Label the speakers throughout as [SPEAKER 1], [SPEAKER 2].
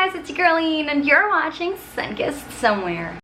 [SPEAKER 1] guys, it's your girl Ayn, and you're watching Sunkissed Somewhere.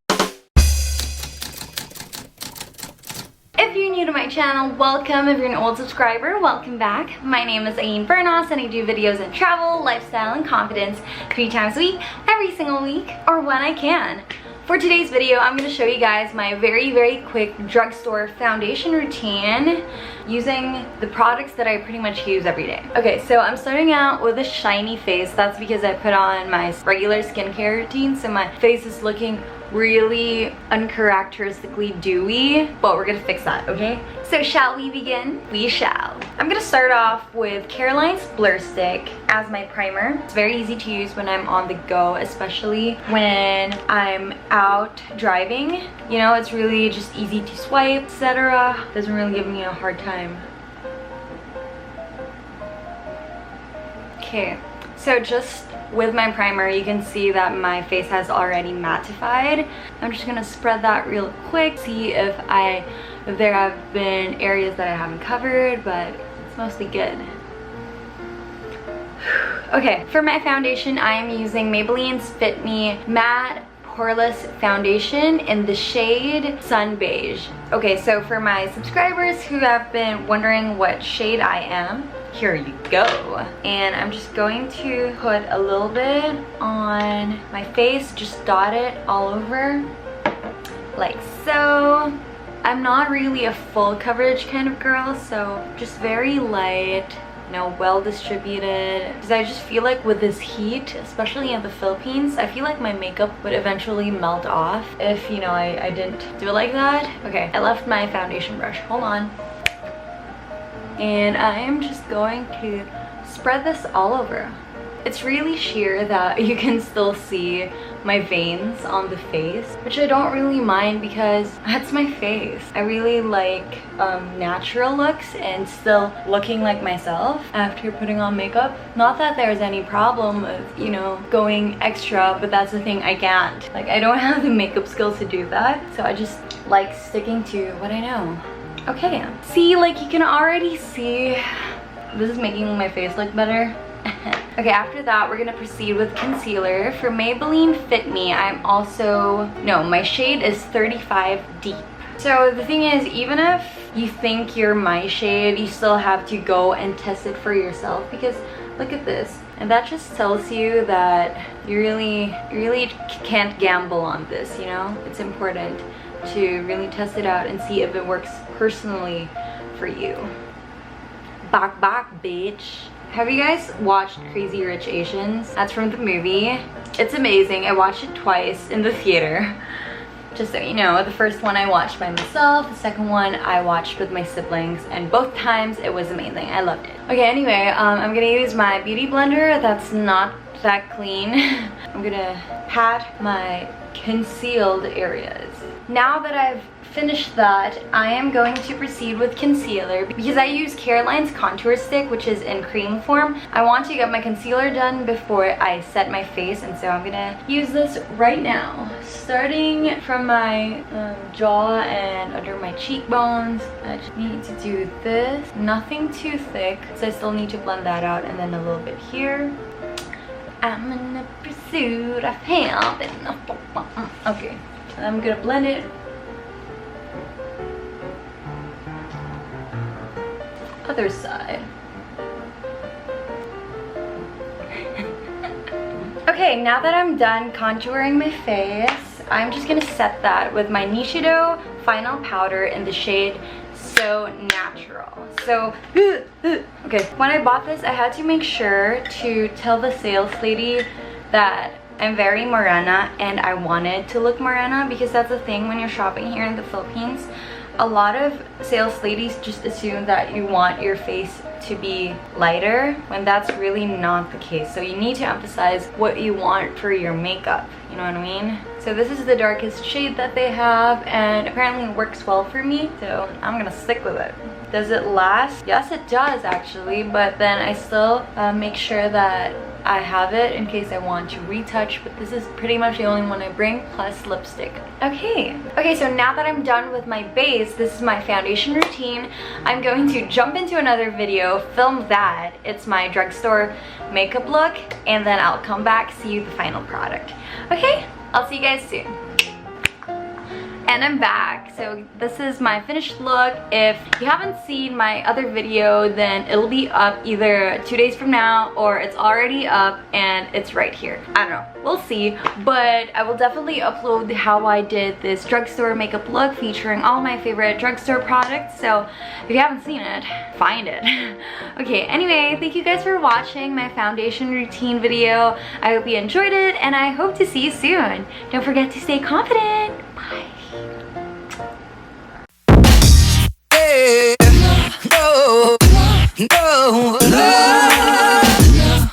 [SPEAKER 1] If you're new to my channel, welcome. If you're an old subscriber, welcome back. My name is Ayn Bernos, and I do videos in travel, lifestyle, and confidence 3 times a week, every single week, or when I can. For today's video, I'm going to show you guys my very quick drugstore foundation routine using the products that I pretty much use every day. Okay, so I'm starting out with a shiny face. That's because I put on my regular skincare routine, so my face is looking really uncharacteristically dewy, but we're gonna fix that, okay? So shall we begin? We shall. I'm gonna start off with Caroline's Blur Stick as my primer. It's very easy to use when I'm on the go, especially when I'm out driving. You know, it's really just easy to swipe, etc. Doesn't really give me a hard time. Okay, so just with my primer, you can see that my face has already mattified. I'm just gonna spread that real quick, see if there have been areas that I haven't covered, but it's mostly good. Okay, for my foundation, I am using Maybelline's Fit Me Matte Poreless Foundation in the shade Sun Beige. Okay, so for my subscribers who have been wondering what shade I am, here you go. And I'm just going to put a little bit on my face, just dot it all over, like so. I'm not really a full coverage kind of girl, so just very light, you know, well distributed. Because I just feel like with this heat, especially in the Philippines, I feel like my makeup would eventually melt off if, you know, I didn't do it like that. Okay, I left my foundation brush, hold on. And I am just going to spread this all over. It's really sheer that you can still see my veins on the face, which I don't really mind because that's my face. I really like natural looks and still looking like myself after putting on makeup. Not that there's any problem with, you know, going extra, but that's the thing, I can't. Like, I don't have the makeup skills to do that, so I just like sticking to what I know. Okay, see, like you can already see this is making my face look better. Okay, after that we're gonna proceed with concealer. For Maybelline Fit Me, my shade is 35 Deep. So the thing is, even if you think you're my shade, you still have to go and test it for yourself, because look at this. And that just tells you that you really can't gamble on this, you know? It's important to really test it out and see if it works personally for you. Back, bitch. Have you guys watched Crazy Rich Asians? That's from the movie. It's amazing. I watched it twice in the theater. Just so you know, the first one I watched by myself, the second one I watched with my siblings, and both times it was amazing. I loved it. Okay, anyway, I'm gonna use my beauty blender that's not that clean. I'm gonna pat my concealed areas. Now that I've finished that, I am going to proceed with concealer. Because I use Caroline's contour stick, which is in cream form, I want to get my concealer done before I set my face, and so I'm gonna use this right now. Starting from my jaw and under my cheekbones, I just need to do this. Nothing too thick, so I still need to blend that out, and then a little bit here. I'm in the pursuit of health. Okay, I'm gonna blend it. Other side. Okay, now that I'm done contouring my face, I'm just gonna set that with my Nishido Final Powder in the shade So Natural. So, okay, when I bought this, I had to make sure to tell the sales lady that I'm very morena and I wanted to look morena, because that's the thing when you're shopping here in the Philippines. A lot of sales ladies just assume that you want your face to be lighter, when that's really not the case. So you need to emphasize what you want for your makeup, you know what I mean? So this is the darkest shade that they have, and apparently it works well for me, so I'm gonna stick with it. Does it last? Yes, it does actually, but then I still make sure that I have it in case I want to retouch, but this is pretty much the only one I bring, plus lipstick. Okay, so now that I'm done with my base, this is my foundation routine. I'm going to jump into another video, film that. It's my drugstore makeup look, and then I'll come back, see you the final product. Okay, I'll see you guys soon. And I'm back. So this is my finished look. If you haven't seen my other video, then it'll be up either 2 days from now, or it's already up and it's right here. I don't know, we'll see, but I will definitely upload how I did this drugstore makeup look featuring all my favorite drugstore products. So if you haven't seen it, find it. Okay, anyway, thank you guys for watching my foundation routine video. I hope you enjoyed it, and I hope to see you soon. Don't forget to stay confident. Bye.
[SPEAKER 2] No.